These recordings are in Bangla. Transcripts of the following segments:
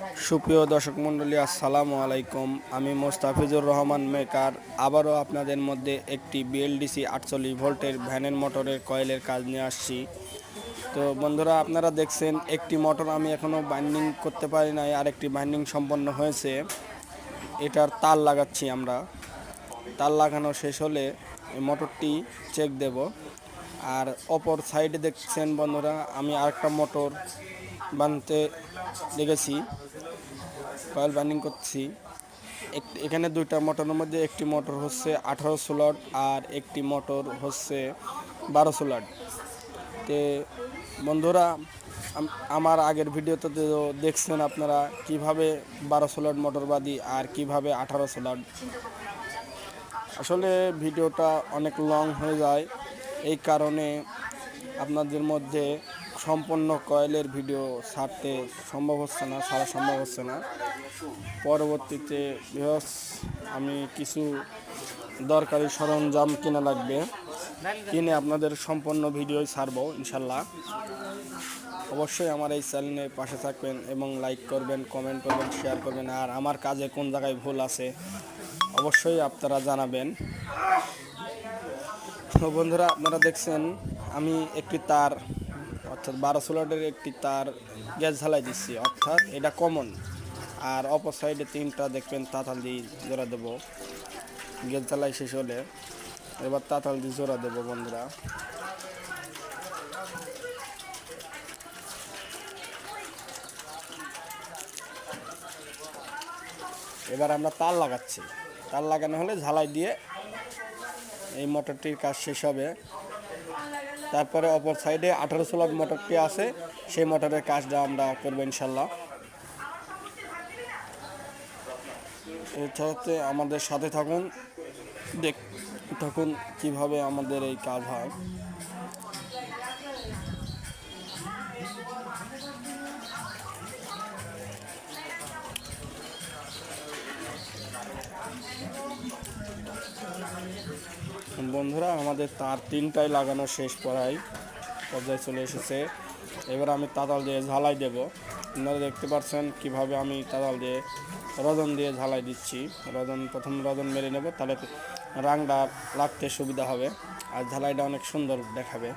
সুপ্রিয় দর্শক মণ্ডলী, আসসালামু আলাইকুম। আমি মোস্তাফিজুর রহমান মেকার আবারও আপনাদের মধ্যে একটি বিএলডিসি 48 ভোল্টের ভ্যানের মোটরের কয়েলের কাজ নিয়ে আসছি। তো বন্ধুরা, আপনারা দেখছেন একটি মোটর আমি এখনও বাইন্ডিং করতে পারি নাই, আর একটি বাইন্ডিং সম্পন্ন হয়েছে। এটার তার লাগাচ্ছি আমরা। তার লাগানো শেষ হলে এই মোটরটি চেক দেব। আর অপর সাইডে দেখছেন বন্ধুরা, আমি আরেকটা মোটর বানতে লেগেছি, কয়েল বাইন্ডিং করছি। এখানে দুইটা মোটরের মধ্যে একটি মোটর হচ্ছে 18 স্লট আর একটি মোটর হচ্ছে 12 স্লট। তে বন্ধুরা, আমার আগের ভিডিওতে দেখছেন আপনারা কিভাবে 12 স্লট মোটর বাঁধি আর কিভাবে 18 স্লট। আসলে ভিডিওটা অনেক লং হয়ে যায়, এই কারণে আপনাদের মধ্যে সম্পূর্ণ কয়েলের ভিডিও ছাড়া সম্ভব হচ্ছে না। পরবর্তীতে আমি কিছু দরকারি সরঞ্জাম কিনা লাগবে, কিনে আপনাদের সম্পূর্ণ ভিডিও ছাড়বো ইনশাল্লাহ। অবশ্যই আমার এই চ্যানেলের পাশে থাকবেন এবং লাইক করবেন, কমেন্ট করবেন, শেয়ার করবেন। আর আমার কাজে কোন জায়গায় ভুল আছে অবশ্যই আপনারা জানাবেন। তো বন্ধুরা, আপনারা দেখছেন আমি একটি তার, অর্থাৎ 12 স্লটের একটি তার গ্যাস ঝালাই দিচ্ছি, অর্থাৎ এটা কমন। আর অপর সাইডে 3টা দেখবেন তাতাল দিয়ে জোড়া দেবো। গ্যাস ঝালাই শেষ হলে এবার তাতাল দিয়ে জোড়া দেবো বন্ধুরা। এবার আমরা তার লাগাচ্ছি। তার লাগানো হলে ঝালাই দিয়ে এই মোটরটির কাজ শেষ হবে। তারপরে অপর সাইডে 18 স্লট মোটরটি আছে, সেই মোটরের কাজটা আমরা করবো ইনশাল্লাহ। এটাতে আমাদের সাথে থাকুন, থাকুন কিভাবে আমাদের এই কাজ হয়। বন্ধুরা, আমাদের তার 3টাই লাগানো শেষ পড়ায় পর্যায়ে চলে এসেছে। এবার আমি তাতাল দিয়ে ঝালাই দেব। আপনারা দেখতে পাচ্ছেন কিভাবে আমি তাতাল দিয়ে রজন দিয়ে ঝালাই দিচ্ছি। প্রথম রজন মেরে নেব, তাহলে রাংটা লাগতে সুবিধা হবে আর ঝালাইটা অনেক সুন্দর দেখাবে।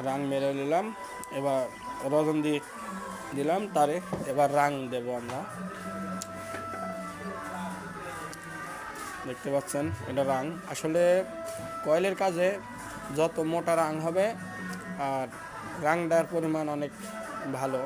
রাং মেরে নিলাম, এবার রজন দিয়ে দিলাম তারে। এবার রাং দেব আমরা। দেখতে পাচ্ছেন এটা রাং। আসলে কয়েলের কাজে যত মোটা রাং হবে আর রাংটার পরিমাণ অনেক ভালো।